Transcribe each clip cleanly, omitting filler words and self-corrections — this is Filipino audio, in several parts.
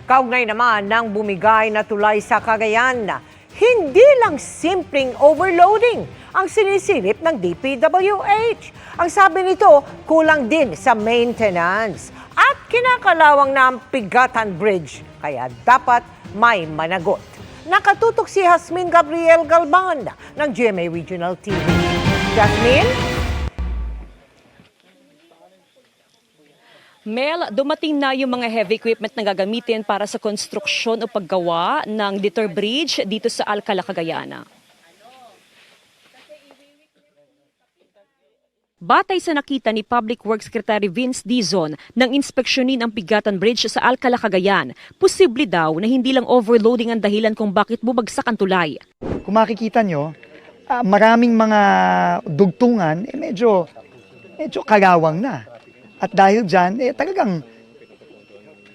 Kaugnay naman ng bumigay na tulay sa Cagayan, hindi lang simpleng overloading ang sinisilip ng DPWH. Ang sabi nito, kulang din sa maintenance at kinakalawang na ang Pigatan Bridge, kaya dapat may managot. Nakatutok si Jasmine Gabriel Galban ng GMA Regional TV. Jasmine? Mel, dumating na yung mga heavy equipment na gagamitin para sa konstruksyon o paggawa ng Detour Bridge dito sa Alcala, Cagayan. Batay sa nakita ni Public Works Secretary Vince Dizon nang inspeksyonin ang Pigatan Bridge sa Alcala, Cagayan, posible daw na hindi lang overloading ang dahilan kung bakit bumagsak ang tulay. Kung makikita nyo, maraming mga dugtungan, medyo kalawang na. At dahil dyan, talagang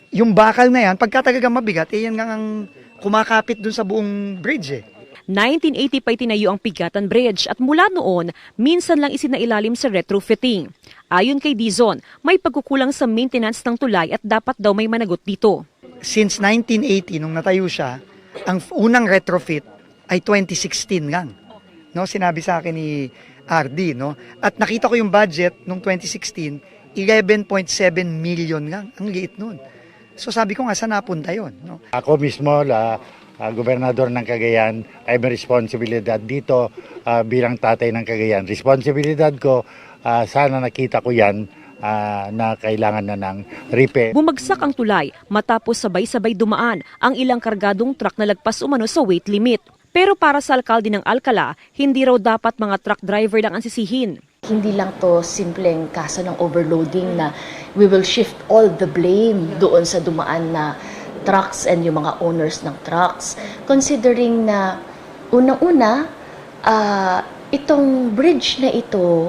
yung bakal na yan, pagka talagang mabigat, yan nga ang kumakapit dun sa buong bridge. 1980 pa itinayo ang Pigatan Bridge at mula noon, minsan lang isinailalim sa retrofitting. Ayon kay Dizon, may pagkukulang sa maintenance ng tulay at dapat daw may managot dito. Since 1980, nung natayo siya, ang unang retrofit ay 2016 lang. No, sinabi sa akin ni RD. No? At nakita ko yung budget nung 2016, 11.7 million lang. Ang liit nun. So sabi ko nga, saan napunta yun? No? Ako mismo, gobernador ng Cagayan, ay may responsibilidad dito bilang tatay ng Cagayan. Responsibilidad ko, sana nakita ko yan na kailangan na ng repair. Bumagsak ang tulay matapos sabay-sabay dumaan ang ilang kargadong truck na lagpas umano sa weight limit. Pero para sa alkalde ng Alcala, hindi raw dapat mga truck driver lang ang sisihin. Hindi lang to simpleng kaso ng overloading na we will shift all the blame doon sa dumaan na trucks and yung mga owners ng trucks. Considering na unang-una, itong bridge na ito,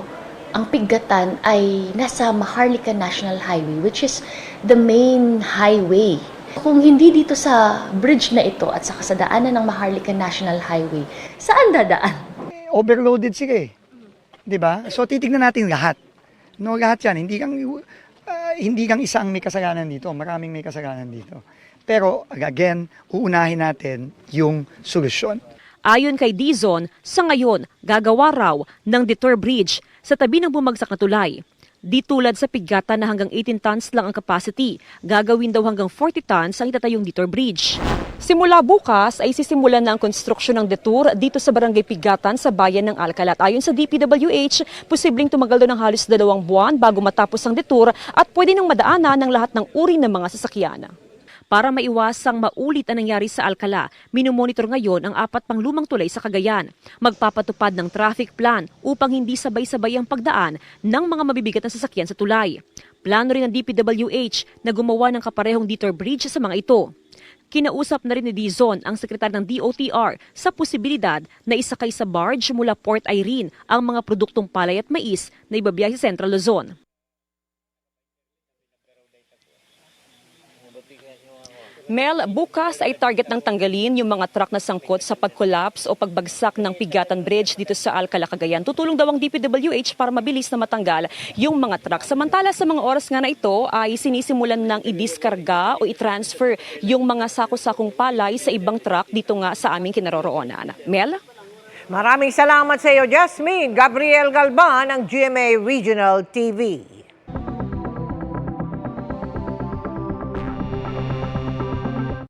ang Pigatan ay nasa Maharlika National Highway, which is the main highway. Kung hindi dito sa bridge na ito at sa kasadaanan ng Maharlika National Highway, saan dadaan? Overloaded sila eh. 'Di ba? So titingnan natin lahat. No, lahat 'yan. Hindi kang isa ang may kasalanan dito, maraming may kasalanan dito. Pero again, uunahin natin yung solusyon. Ayon kay Dizon, sa ngayon, gagawa raw ng Detour Bridge sa tabi ng bumagsak na tulay. Di tulad sa Pigatan na hanggang 18 tons lang ang capacity, gagawin daw hanggang 40 tons ang itatayong Detour Bridge. Simula bukas ay sisimulan na ang konstruksyon ng detour dito sa Barangay Pigatan sa bayan ng Alcala. Ayon sa DPWH, posibleng tumagal daw ng halos 2 buwan bago matapos ang detour at pwede nang madaanan ng lahat ng uri ng mga sasakyan. Para maiwasang maulit ang nangyari sa Alcala, minomonitor ngayon ang 4 pang lumang tulay sa Cagayan. Magpapatupad ng traffic plan upang hindi sabay-sabay ang pagdaan ng mga mabibigat na sasakyan sa tulay. Plano rin ng DPWH na gumawa ng kaparehong Detour Bridge sa mga ito. Kinausap na rin ni Dizon ang sekretary ng DOTR sa posibilidad na isakay sa barge mula Port Irene ang mga produktong palay at mais na ibabiyahe sa Central Luzon. Mel, bukas ay target ng tanggalin yung mga truck na sangkot sa pag-collapse o pagbagsak ng Pigatan Bridge dito sa Alcala, Cagayan. Tutulong daw ang DPWH para mabilis na matanggal yung mga truck. Samantala sa mga oras nga na ito ay sinisimulan ng i-diskarga o i-transfer yung mga sako-sakong palay sa ibang truck dito nga sa aming kinaroroonan. Mel? Maraming salamat sa iyo, Jasmine Gabriel Galban ng GMA Regional TV.